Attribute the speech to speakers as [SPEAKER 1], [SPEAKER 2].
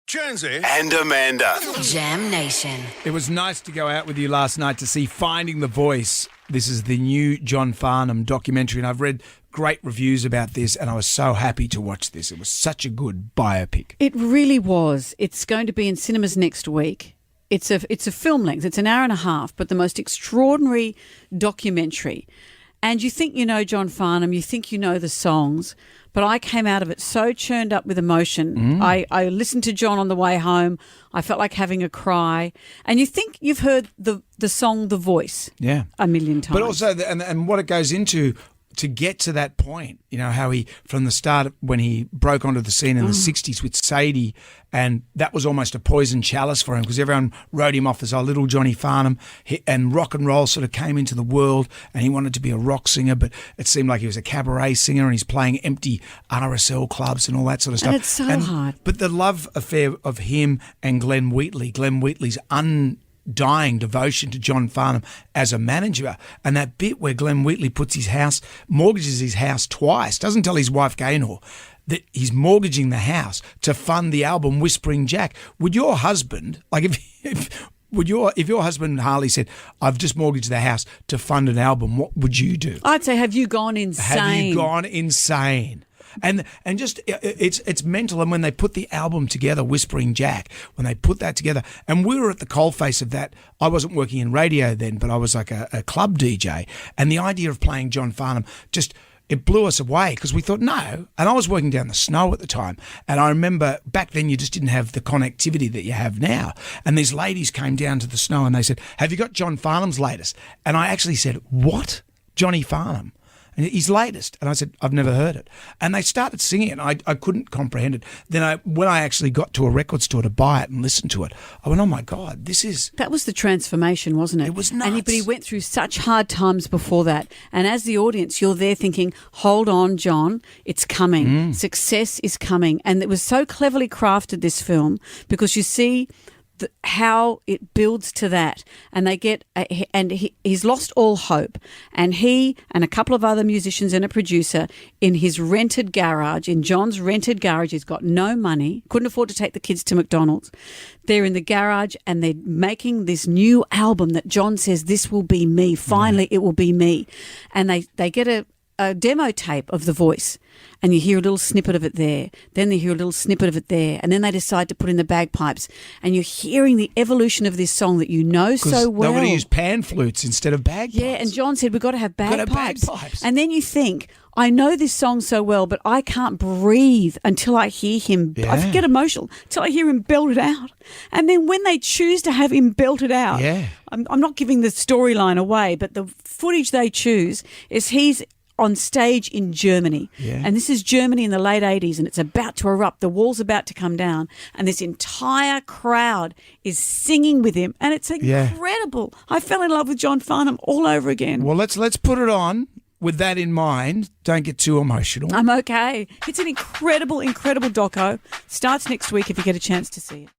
[SPEAKER 1] Jonesy
[SPEAKER 2] and Amanda.
[SPEAKER 3] Jam Nation.
[SPEAKER 4] It was nice to go out with you last night to see Finding the Voice. This is the new John Farnham documentary, and I've read great reviews about this, and I was so happy to watch this. It was such a good biopic.
[SPEAKER 5] It really was. It's going to be in cinemas next week. It's a film length. It's an hour and a half, but the most extraordinary documentary. And you think you know John Farnham, you think you know the songs, but I came out of it so churned up with emotion. I listened to John on the way home. I felt like having a cry. And you think you've heard the song The Voice a million times.
[SPEAKER 4] But also, and what it goes into to get to that point, you know, how he, from the start, when he broke onto the scene in the 60s with Sadie, and that was almost a poison chalice for him because everyone wrote him off as our little Johnny Farnham, and rock and roll sort of came into the world, and he wanted to be a rock singer, but it seemed like he was a cabaret singer, and he's playing empty RSL clubs and all that sort of stuff.
[SPEAKER 5] And it's so hard.
[SPEAKER 4] But the love affair of him and Glenn Wheatley's undying devotion to John Farnham as a manager, and that bit where Glenn Wheatley mortgages his house twice, doesn't tell his wife Gaynor that he's mortgaging the house to fund the album Whispering Jack. Would your husband, like if your husband Harley said, "I've just mortgaged the house to fund an album," what would you do?
[SPEAKER 5] I'd say, have you gone insane?
[SPEAKER 4] Have you gone insane? And just it's mental. And when they put the album together, Whispering Jack, when they put that together, and we were at the coalface of that. I wasn't working in radio then, but I was like a club DJ, and the idea of playing John Farnham it blew us away because we thought, no. And I was working down the snow at the time. And I remember back then you just didn't have the connectivity that you have now. And these ladies came down to the snow and they said, "Have you got John Farnham's latest?" And I actually said, "What? Johnny Farnham? And his latest?" And I said, "I've never heard it." And they started singing it, and I couldn't comprehend it. Then when I actually got to a record store to buy it and listen to it, I went, "Oh my God, this is..."
[SPEAKER 5] That was the transformation, wasn't it?
[SPEAKER 4] It was nuts.
[SPEAKER 5] But he went through such hard times before that. And as the audience, you're there thinking, hold on, John, it's coming. Success is coming. And it was so cleverly crafted, this film, because you see how it builds to that, and he's lost all hope, and he and a couple of other musicians and a producer in his rented garage, in John's rented garage, he's got no money, couldn't afford to take the kids to McDonald's. They're in the garage and they're making this new album that John says, "This will be me, finally it will be me." And they get a demo tape of The Voice, and you hear a little snippet of it there, then they hear a little snippet of it there, and then they decide to put in the bagpipes, and you're hearing the evolution of this song that you know so well.
[SPEAKER 4] They're going to use pan flutes instead of bagpipes.
[SPEAKER 5] Yeah, and John said, we've got to have bagpipes. And then you think, I know this song so well, but I can't breathe until I hear him.
[SPEAKER 4] Yeah.
[SPEAKER 5] I get emotional until I hear him belt it out. And then when they choose to have him belt it out, I'm not giving the storyline away, but the footage they choose is he's on stage in Germany. And this is Germany in the late 80s, and it's about to erupt. The wall's about to come down, and this entire crowd is singing with him, and it's incredible. I fell in love with John Farnham all over again.
[SPEAKER 4] Well, let's put it on with that in mind. Don't get too emotional.
[SPEAKER 5] I'm okay. It's an incredible, incredible doco. Starts next week if you get a chance to see it.